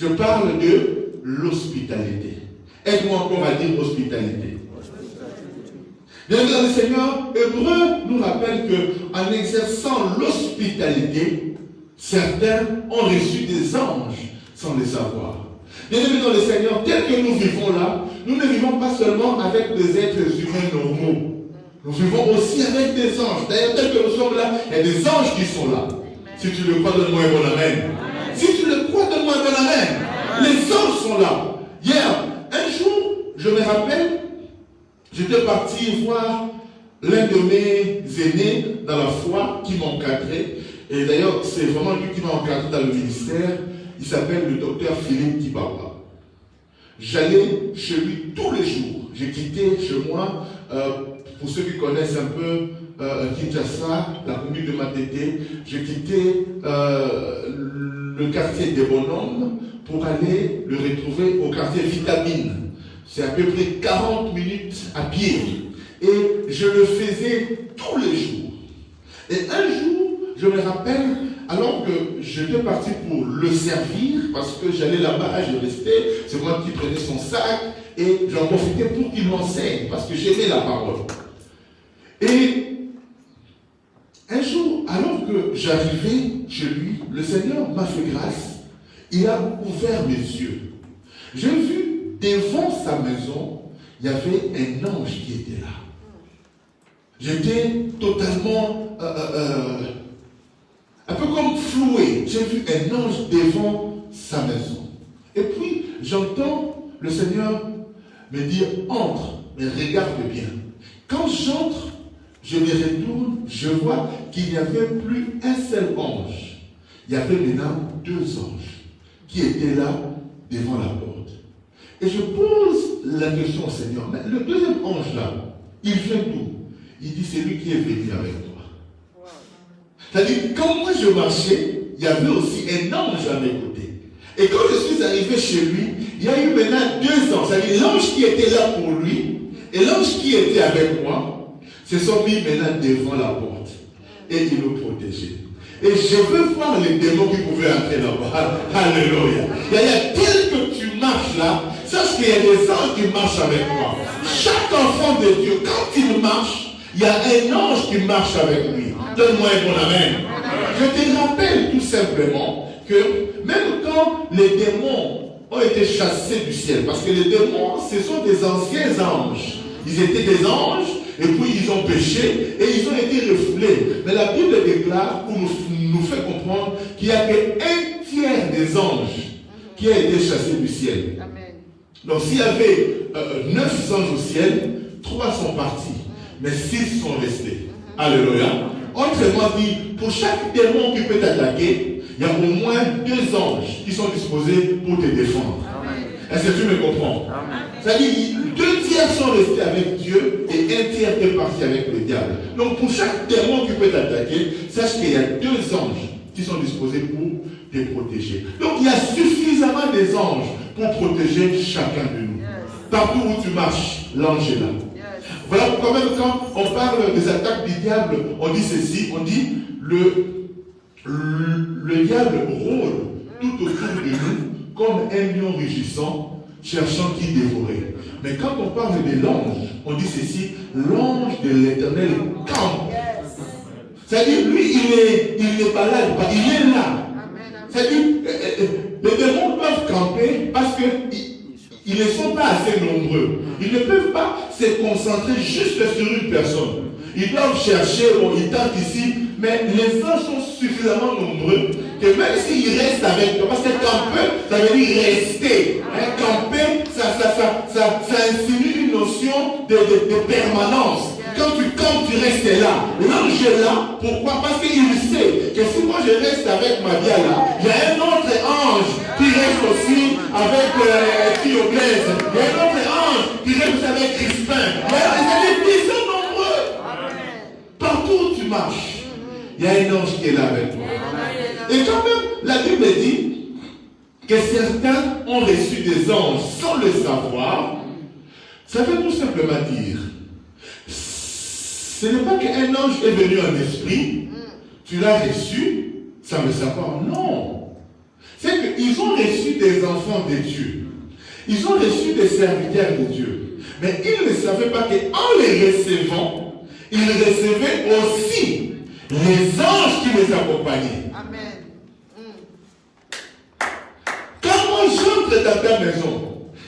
Je parle de l'hospitalité. Aide-moi encore à dire hospitalité. Bien sûr, le Seigneur, Hébreu nous rappelle qu'en exerçant l'hospitalité, certains ont reçu des anges sans le savoir. Bien aimés dans le Seigneur, tel que nous vivons là, nous ne vivons pas seulement avec des êtres humains normaux. Nous vivons aussi avec des anges. D'ailleurs, tel que nous sommes là, il y a des anges qui sont là. Si tu le crois, donne-moi un bon amen. Si tu le crois, donne-moi un bon amen. Les anges sont là. Hier, un jour, je me rappelle, j'étais parti voir l'un de mes aînés dans la foi qui m'encadrait. Et d'ailleurs, c'est vraiment lui qui m'a encadré dans le ministère. Il s'appelle le docteur Philippe Kibaba. J'allais chez lui tous les jours. J'ai quitté chez moi, pour ceux qui connaissent un peu Kinshasa, la commune de Matete, j'ai quitté le quartier des Bonhommes pour aller le retrouver au quartier Vitamine. C'est à peu près 40 minutes à pied. Et je le faisais tous les jours. Et un jour, je me rappelle, alors que j'étais parti pour le servir, parce que j'allais là-bas, je restais, c'est moi qui prenais son sac, et j'en profitais pour qu'il m'enseigne, parce que j'aimais la parole. Et un jour, alors que j'arrivais chez lui, le Seigneur m'a fait grâce, il a ouvert mes yeux. J'ai vu devant sa maison, il y avait un ange qui était là. J'étais totalement un peu comme floué. J'ai vu un ange devant sa maison. Et puis, j'entends le Seigneur me dire, entre, mais regarde bien. Quand j'entre, je me retourne, je vois qu'il n'y avait plus un seul ange. Il y avait maintenant 2 anges qui étaient là devant la porte. Et je pose la question au Seigneur, mais le deuxième ange là, il vient d'où? Il dit, c'est lui qui est venu avec toi. Wow. C'est-à-dire, quand moi je marchais, il y avait aussi un ange à mes côtés. Et quand je suis arrivé chez lui, il y a eu maintenant 2 anges. C'est-à-dire, l'ange qui était là pour lui et l'ange qui était avec moi se sont mis maintenant devant la porte. Et ils nous protégeaient. Et je veux voir les démons qui pouvaient entrer là-bas. Alléluia. Il y a tel que tu marches là, sache qu'il y a des anges qui marchent avec moi. Chaque enfant de Dieu, quand il marche, il y a un ange qui marche avec lui. Donne-moi un bon amen. Je te rappelle tout simplement que même quand les démons ont été chassés du ciel, parce que les démons, ce sont des anciens anges. Ils étaient des anges, et puis ils ont péché, et ils ont été refoulés. Mais la Bible déclare, ou nous fait comprendre, qu'il n'y a qu'un tiers des anges qui a été chassé du ciel. Amen. Donc s'il y avait 9 anges au ciel, 3 sont partis. Mais 6 sont restés. Alléluia. Autrement dit, pour chaque démon qui peut t'attaquer, il y a au moins 2 anges qui sont disposés pour te défendre. Est-ce que tu me comprends? C'est-à-dire, 2 tiers sont restés avec Dieu et 1 tiers est parti avec le diable. Donc pour chaque démon qui peut t'attaquer, sache qu'il y a 2 anges qui sont disposés pour te protéger. Donc il y a suffisamment des anges pour protéger chacun de nous. Partout où tu marches, l'ange est là. Voilà pourquoi même quand on parle des attaques du diable, on dit ceci, on dit le diable rôde tout autour de nous comme un lion rugissant, cherchant qui dévorer. Mais quand on parle de l'ange, on dit ceci, l'ange de l'Éternel campe. C'est-à-dire, lui, il n'est pas là, il est là. C'est-à-dire, les démons peuvent camper parce qu'ils ne sont pas assez nombreux. Ils ne peuvent pas se concentrer juste sur une personne. Ils doivent chercher, ils tentent ici, mais les anges sont suffisamment nombreux que même s'ils restent avec toi, parce que camper, ça veut dire rester. Camper, ça insinue une notion de permanence. Quand tu campes, tu restes là. L'ange est là, pourquoi? Parce qu'il sait que si moi je reste avec Madia là, il y a un autre ange qui reste aussi avec Thioblaise. Il y a un autre ange qui reste avec Crispin. Ils sont nombreux. Partout où tu marches, il y a un ange qui est là avec toi. Et quand même, la Bible dit que certains ont reçu des anges sans le savoir. Ça veut tout simplement dire, ce n'est pas qu'un ange est venu en esprit, tu l'as reçu sans le savoir, non. c'est qu'ils ont reçu des enfants de Dieu. Ils ont reçu des serviteurs de Dieu. Mais ils ne savaient pas qu'en les recevant, ils recevaient aussi les anges qui les accompagnaient. Amen. Quand moi j'entre dans ta maison,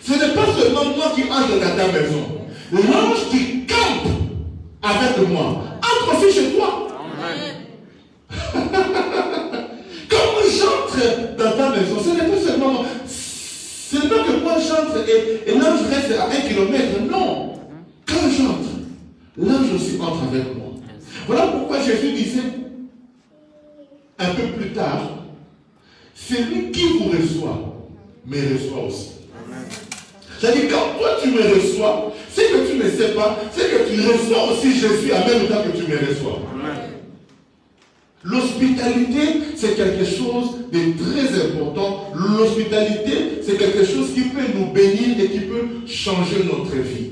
ce n'est pas seulement moi qui entre dans ta maison. L'ange qui campe avec moi entre aussi chez toi. Amen. Quand j'entre dans ta maison, ce n'est pas seulement moi. Ce n'est pas que moi j'entre et l'ange reste à 1 kilomètre. Non. Quand j'entre, l'ange aussi entre avec moi. Voilà pourquoi Jésus disait un peu plus tard, celui qui vous reçoit, me reçoit aussi. C'est-à-dire, quand toi tu me reçois, c'est que tu ne sais pas, c'est que tu reçois aussi Jésus en même temps que tu me reçois. L'hospitalité, c'est quelque chose de très important. L'hospitalité, c'est quelque chose qui peut nous bénir et qui peut changer notre vie.